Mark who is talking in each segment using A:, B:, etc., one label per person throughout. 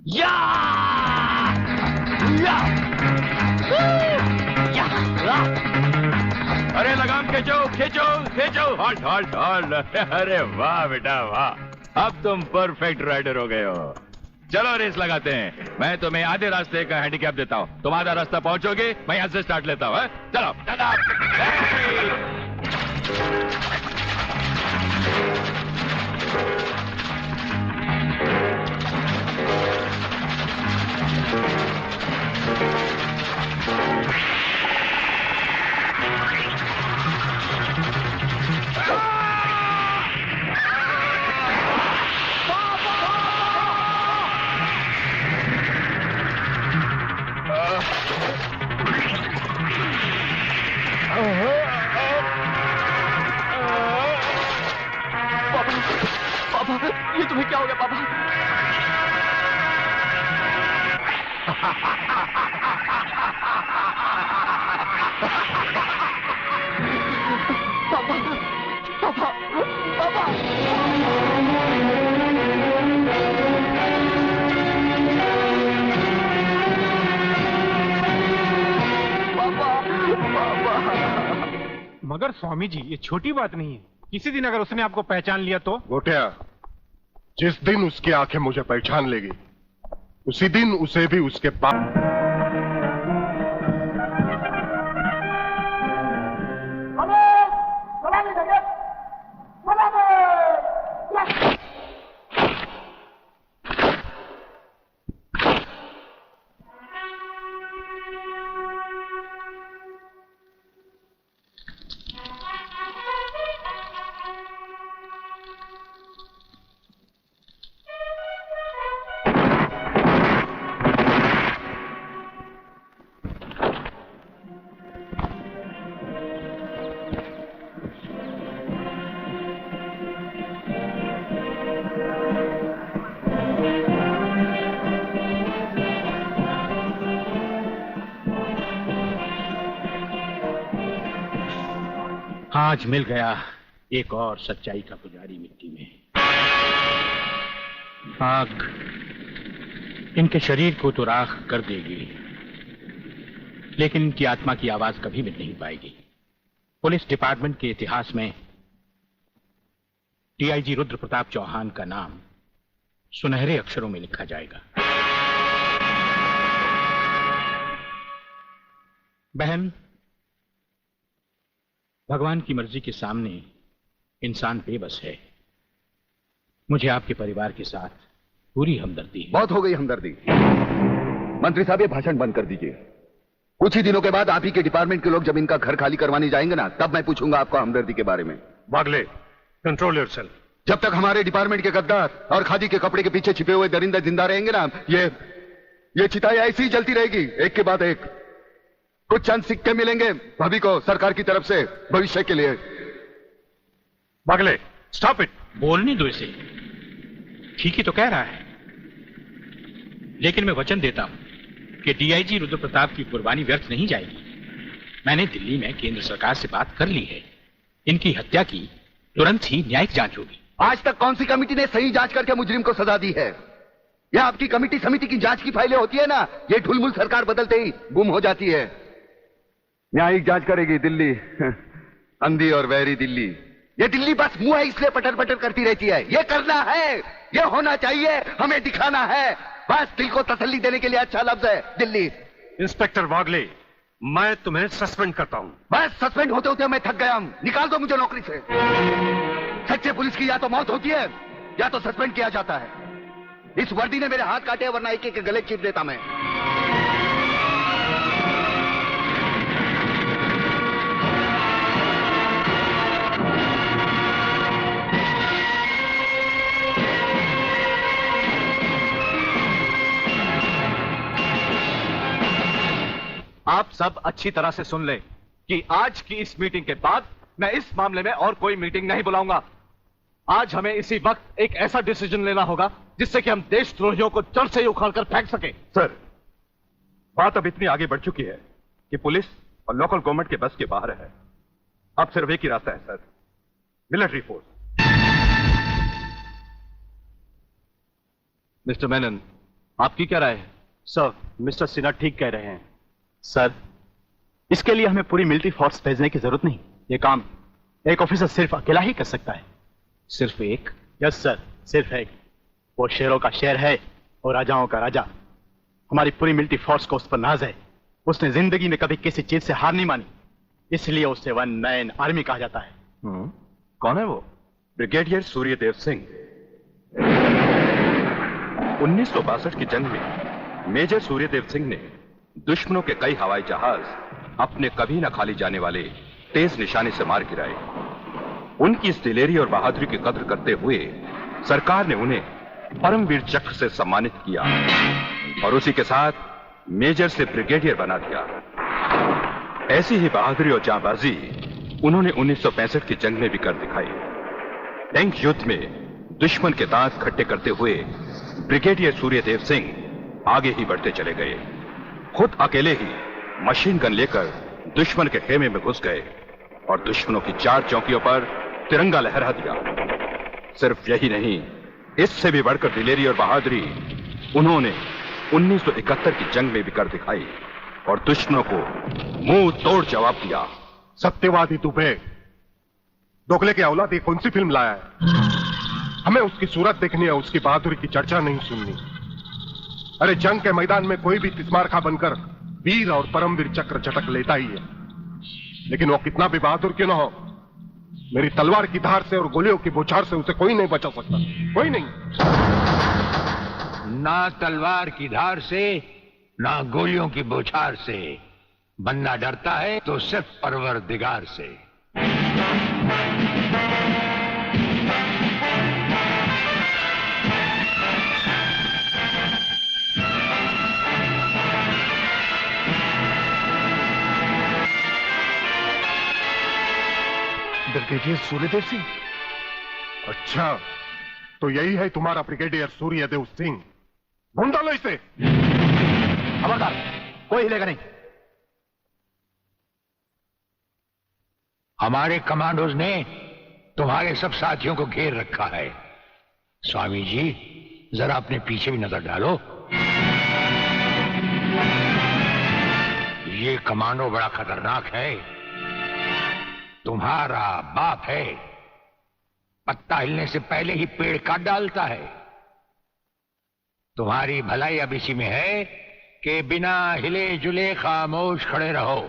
A: या या या
B: अरे लगाम खींचो खींचो खींचो। Halt halt halt. अरे वाह बेटा वाह, अब तुम परफेक्ट राइडर हो गए हो। चलो रेस लगाते हैं। मैं तुम्हें आधे रास्ते का हैंडीकैप देता हूँ, तुम आधा रास्ता पहुंचोगे, मैं यहाँ से स्टार्ट लेता हूँ। चलो दादा।
A: पापा, ये तुम्हें क्या हो गया पापा? पापा, पापा, पापा।
C: मगर स्वामी जी, ये छोटी बात नहीं है। किसी दिन अगर उसने आपको पहचान लिया तो?
D: गोटिया, जिस दिन उसकी आंखें मुझे पहचान लेगी, उसी दिन उसे भी उसके बाप।
E: आज मिल गया एक और सच्चाई का पुजारी मिट्टी में। आग इनके शरीर को तो राख कर देगी, लेकिन इनकी आत्मा की आवाज कभी मिट नहीं पाएगी। पुलिस डिपार्टमेंट के इतिहास में डीआईजी रुद्र प्रताप चौहान का नाम सुनहरे अक्षरों में लिखा जाएगा। बहन, भगवान की मर्जी के सामने इंसान बेबस है। मुझे आपके परिवार के साथ पूरी हमदर्दी है।
F: बहुत हो गई हमदर्दी। मंत्री साहब, ये भाषण बंद कर दीजिए। कुछ ही दिनों के बाद आप ही के डिपार्टमेंट के लोग जब इनका घर खाली करवाने जाएंगे ना, तब मैं पूछूंगा आपको हमदर्दी के बारे में।
D: Bagle, control yourself.
F: जब तक हमारे डिपार्टमेंट के गद्दार और खादी के कपड़े के पीछे छिपे हुए दरिंदे जिंदा रहेंगे ना, ये चिताएं ऐसी ही जलती रहेगी, एक के बाद एक। कुछ चंद सिक्के मिलेंगे भाभी को सरकार की तरफ से भविष्य के लिए।
D: Bagle, stop it.
E: बोलने दो इसे, ठीक ही तो कह रहा है। लेकिन मैं वचन देता हूं कि डीआईजी रुद्र प्रताप की कुर्बानी व्यर्थ नहीं जाएगी। मैंने दिल्ली में केंद्र सरकार से बात कर ली है। इनकी हत्या की तुरंत ही न्यायिक जांच होगी।
F: आज तक कौन सी कमेटी ने सही जांच करके मुजरिम को सजा दी है? यह आपकी कमेटी समिति की जांच की फाइलें होती है ना, ये ढुलमुल सरकार बदलते ही गुम हो जाती है। न्यायिक जांच करेगी दिल्ली, अंधी और वैरी दिल्ली। ये दिल्ली बस मुंह है इसलिए पटर पटर करती रहती है। ये करना है, ये होना चाहिए, हमें दिखाना है। बस दिल को तसल्ली देने के लिए अच्छा लफ्ज है दिल्ली।
D: इंस्पेक्टर वागले, मैं तुम्हें सस्पेंड करता हूं।
F: बस सस्पेंड होते होते मैं थक गया हूं। निकाल दो मुझे नौकरी से। सच्चे पुलिस की या तो मौत होती है या तो सस्पेंड किया जाता है। इस वर्दी ने मेरे हाथ काटे, वरना एक एक गले चीर देता मैं।
G: आप सब अच्छी तरह से सुन लें कि आज की इस मीटिंग के बाद मैं इस मामले में और कोई मीटिंग नहीं बुलाऊंगा। आज हमें इसी वक्त एक ऐसा डिसीजन लेना होगा जिससे कि हम देशद्रोहियों को जड़ से ही उखाड़कर फेंक सके।
D: सर, बात अब इतनी आगे बढ़ चुकी है कि पुलिस और लोकल गवर्नमेंट के बस के बाहर है। अब सिर्फ एक ही रास्ता है sir, military force.
G: Mister Menon, आपकी क्या राय है?
A: सर, मिस्टर सिन्हा ठीक कह रहे हैं। सर, इसके लिए हमें पूरी मिलिट्री फोर्स भेजने की जरूरत नहीं। ये काम एक ऑफिसर सिर्फ अकेला ही कर सकता है।
E: सिर्फ एक?
A: यस सर, सिर्फ एक। वो शेरों का शेर है और राजाओं का राजा। हमारी पूरी मिलिट्री फोर्स को उस पर नाज है। उसने जिंदगी में कभी किसी चीज से हार नहीं मानी, इसलिए उसे वन मैन आर्मी कहा जाता है।
D: कौन है वो? ब्रिगेडियर सूर्यदेव सिंह। 1962 की जंग में मेजर सूर्यदेव सिंह ने दुश्मनों के कई हवाई जहाज अपने कभी न खाली जाने वाले तेज निशाने से मार गिराए। उनकी इस दिलेरी और बहादुरी की कद्र करते हुए सरकार ने उन्हें परमवीर चक्र से सम्मानित किया और उसी के साथ मेजर से ब्रिगेडियर बना दिया। ऐसी ही बहादुरी और जांबाजी उन्होंने 1965 की जंग में भी कर दिखाई। टैंक युद्ध में दुश्मन के दांत खट्टे करते हुए ब्रिगेडियर सूर्यदेव सिंह आगे ही बढ़ते चले गए। खुद अकेले ही मशीन गन लेकर दुश्मन के खेमे में घुस गए और दुश्मनों की 4 चौकियों पर तिरंगा लहरा दिया। सिर्फ यही नहीं, इससे भी बढ़कर दिलेरी और बहादुरी उन्होंने 1971 की जंग में भी कर दिखाई और दुश्मनों को मुंह तोड़ जवाब दिया।
H: सत्यवादी दुबे, दोगले की औलाद ये कौन सी फिल्म लाया है? हमें उसकी सूरत देखनी है, उसकी बहादुरी की चर्चा नहीं सुननी। अरे जंग के मैदान में कोई भी तिस्मारखा बनकर वीर और परमवीर चक्र झटक लेता ही है, लेकिन वो कितना भी बहादुर क्यों न हो, मेरी तलवार की धार से और गोलियों की बौछार से उसे कोई नहीं बचा सकता। कोई नहीं।
I: ना तलवार की धार से, ना गोलियों की बौछार से। बंदा डरता है तो सिर्फ परवरदिगार से।
H: ब्रिगेडियर सूर्यदेव सिंह? अच्छा, तो यही है तुम्हारा ब्रिगेडियर सूर्यदेव सिंह। ढूंढ डालो इसे।
A: खबरदार, कोई हिलेगा नहीं।
I: हमारे कमांडोज ने तुम्हारे सब साथियों को घेर रखा है। स्वामी जी, जरा अपने पीछे भी नजर डालो। ये कमांडो बड़ा खतरनाक है। तुम्हारा बाप है, पत्ता हिलने से पहले ही पेड़ काट डालता है। तुम्हारी भलाई अब इसी में है कि बिना हिले जुले खामोश खड़े रहो।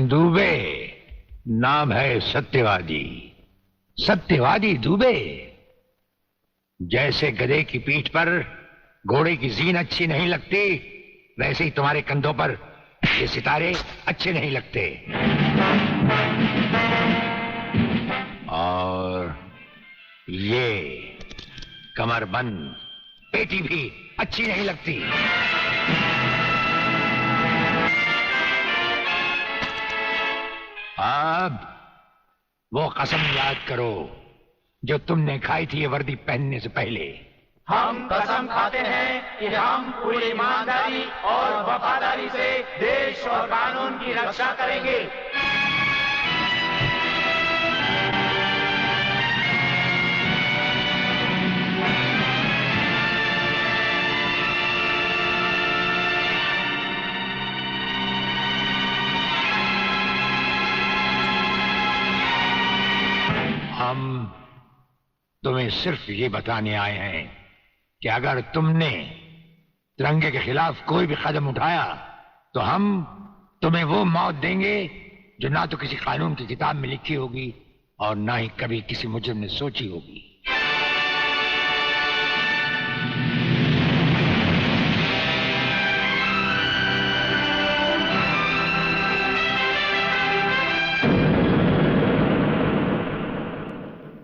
I: दुबे नाम है सत्यवादी। सत्यवादी दुबे। जैसे गधे की पीठ पर घोड़े की जीन अच्छी नहीं लगती, वैसे ही तुम्हारे कंधों पर ये सितारे अच्छे नहीं लगते। और ये कमरबंद पेटी भी अच्छी नहीं लगती। अब वो कसम याद करो जो तुमने खाई थी ये वर्दी पहनने से पहले।
J: हम कसम खाते हैं कि हम पूरी ईमानदारी और वफादारी से देश और कानून की रक्षा करेंगे।
I: हम तुम्हें सिर्फ ये बताने आए हैं कि अगर तुमने तिरंगे के खिलाफ कोई भी कदम उठाया तो हम तुम्हें वो मौत देंगे जो ना तो किसी कानून की किताब में लिखी होगी और ना ही कभी किसी मुजरिम ने सोची होगी।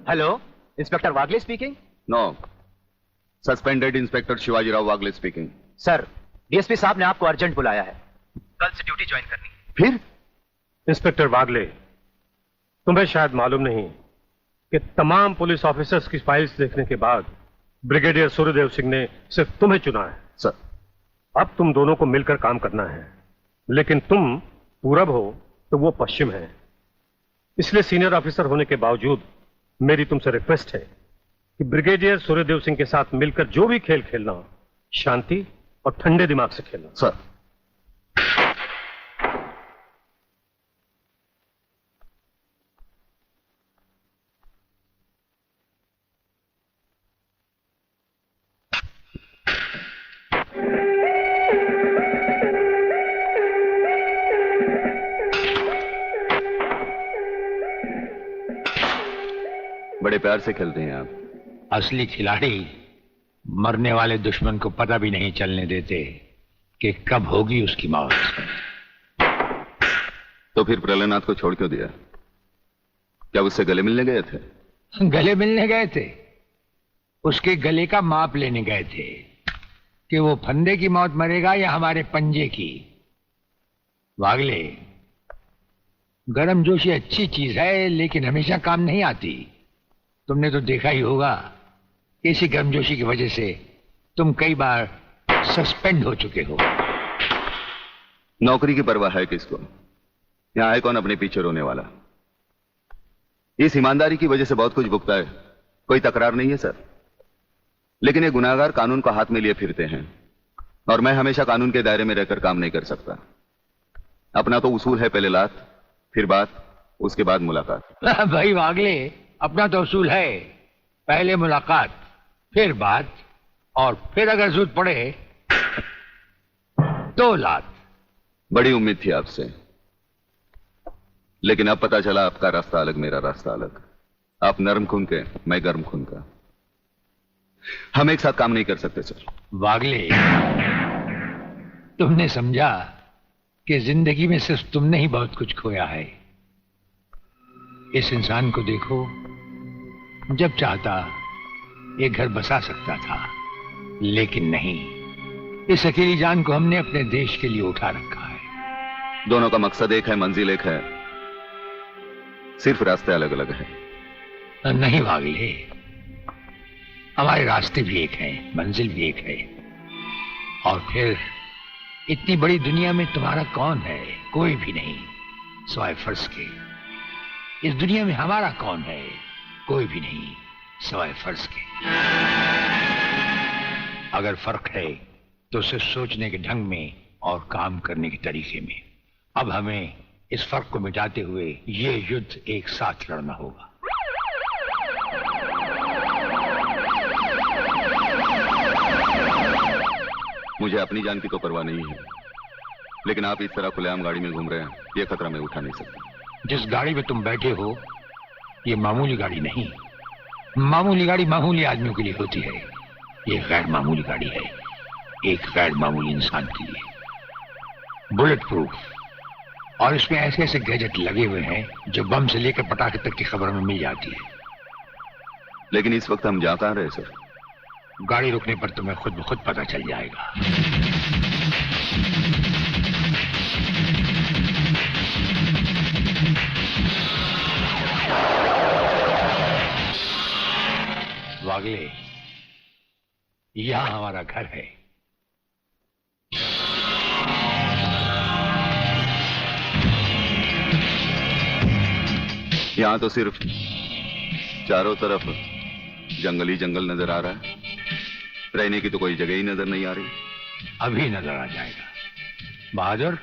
G: Hello, inspector Wagle speaking.
F: No, suspended inspector Shivajirao Wagle speaking.
G: Sir, DSP साहब ने आपको अर्जेंट बुलाया है। कल से ड्यूटी ज्वाइन करनी है।
F: फिर?
C: इंस्पेक्टर वागले, तुम्हें शायद मालूम नहीं कि तमाम पुलिस ऑफिसर्स की फाइल्स देखने के बाद ब्रिगेडियर सूर्यदेव सिंह ने सिर्फ तुम्हें चुना है।
F: सर,
C: अब तुम दोनों को मिलकर काम करना है, लेकिन तुम पूरब हो तो वो पश्चिम है। इसलिए सीनियर ऑफिसर होने के बावजूद मेरी तुमसे रिक्वेस्ट है कि ब्रिगेडियर सूर्यदेव सिंह के साथ मिलकर जो भी खेल खेलना हो, शांति और ठंडे दिमाग से खेलना।
F: सर,
D: बड़े प्यार से खेलते हैं आप।
I: असली खिलाड़ी मरने वाले दुश्मन को पता भी नहीं चलने देते कि कब होगी उसकी मौत।
D: तो फिर प्रलयनाथ को छोड़ क्यों दिया? क्या उससे गले मिलने गए थे?
I: गले मिलने गए थे? उसके गले का माप लेने गए थे कि वो फंदे की मौत मरेगा या हमारे पंजे की। वागले, गर्मजोशी अच्छी चीज है लेकिन हमेशा काम नहीं आती। तुमने तो देखा ही होगा, इसी गर्मजोशी की वजह से तुम कई बार सस्पेंड हो चुके हो।
D: नौकरी की परवाह है किसको? यहां है कौन अपने पीछे रोने वाला? इस ईमानदारी की वजह से बहुत कुछ भुगता है, कोई तकरार नहीं है सर। लेकिन ये गुनाहगार कानून को हाथ में लिए फिरते हैं और मैं हमेशा कानून के दायरे में रहकर काम नहीं कर सकता। अपना तो उसूल है, पहले लात, फिर बात, उसके बाद मुलाकात।
I: भाई वागले, अपना तो उसूल है, पहले मुलाकात, फिर बात, और फिर अगर जरूरत पड़े तो लात।
D: बड़ी उम्मीद थी आपसे, लेकिन अब पता चला आपका रास्ता अलग, मेरा रास्ता अलग। आप नरम खून के, मैं गर्म खून का। हम एक साथ काम नहीं कर सकते सर।
I: वागले, तुमने समझा कि जिंदगी में सिर्फ तुमने ही बहुत कुछ खोया है। इस इंसान को देखो, जब चाहता ये घर बसा सकता था, लेकिन नहीं। इस अकेली जान को हमने अपने देश के लिए उठा रखा है।
D: दोनों का मकसद एक है, मंजिल एक है, सिर्फ रास्ते अलग अलग हैं।
I: नहीं वागले, हमारे रास्ते भी एक हैं, मंजिल भी एक है। और फिर इतनी बड़ी दुनिया में तुम्हारा कौन है? कोई भी नहीं, सिवाय फर्ज के। इस दुनिया में हमारा कौन है? कोई भी नहीं, सिवाय फर्ज के। अगर फर्क है तो सिर्फ सोचने के ढंग में और काम करने के तरीके में। अब हमें इस फर्क को मिटाते हुए ये युद्ध एक साथ लड़ना होगा।
D: मुझे अपनी जान की तो परवाह नहीं है, लेकिन आप इस तरह खुलेआम गाड़ी में घूम रहे हैं, यह खतरा मैं उठा नहीं सकता।
I: जिस गाड़ी में तुम बैठे हो ये मामूली गाड़ी नहीं। मामूली गाड़ी मामूली आदमियों के लिए होती है, ये गैर मामूली गाड़ी है, एक गैर मामूली इंसान के लिए। बुलेट प्रूफ, और इसमें ऐसे ऐसे गैजेट लगे हुए हैं जो बम से लेकर पटाखे तक की खबर हमें मिल जाती है।
D: लेकिन इस वक्त हम जा कहां रहे सर?
I: गाड़ी रुकने पर तुम्हें खुद ब खुद पता चल जाएगा। वागले, यहां हमारा घर है।
D: यहां तो सिर्फ चारों तरफ जंगल ही जंगल नजर आ रहा है, रहने की तो कोई जगह ही नजर नहीं आ रही।
I: अभी नजर आ जाएगा। बहादुर,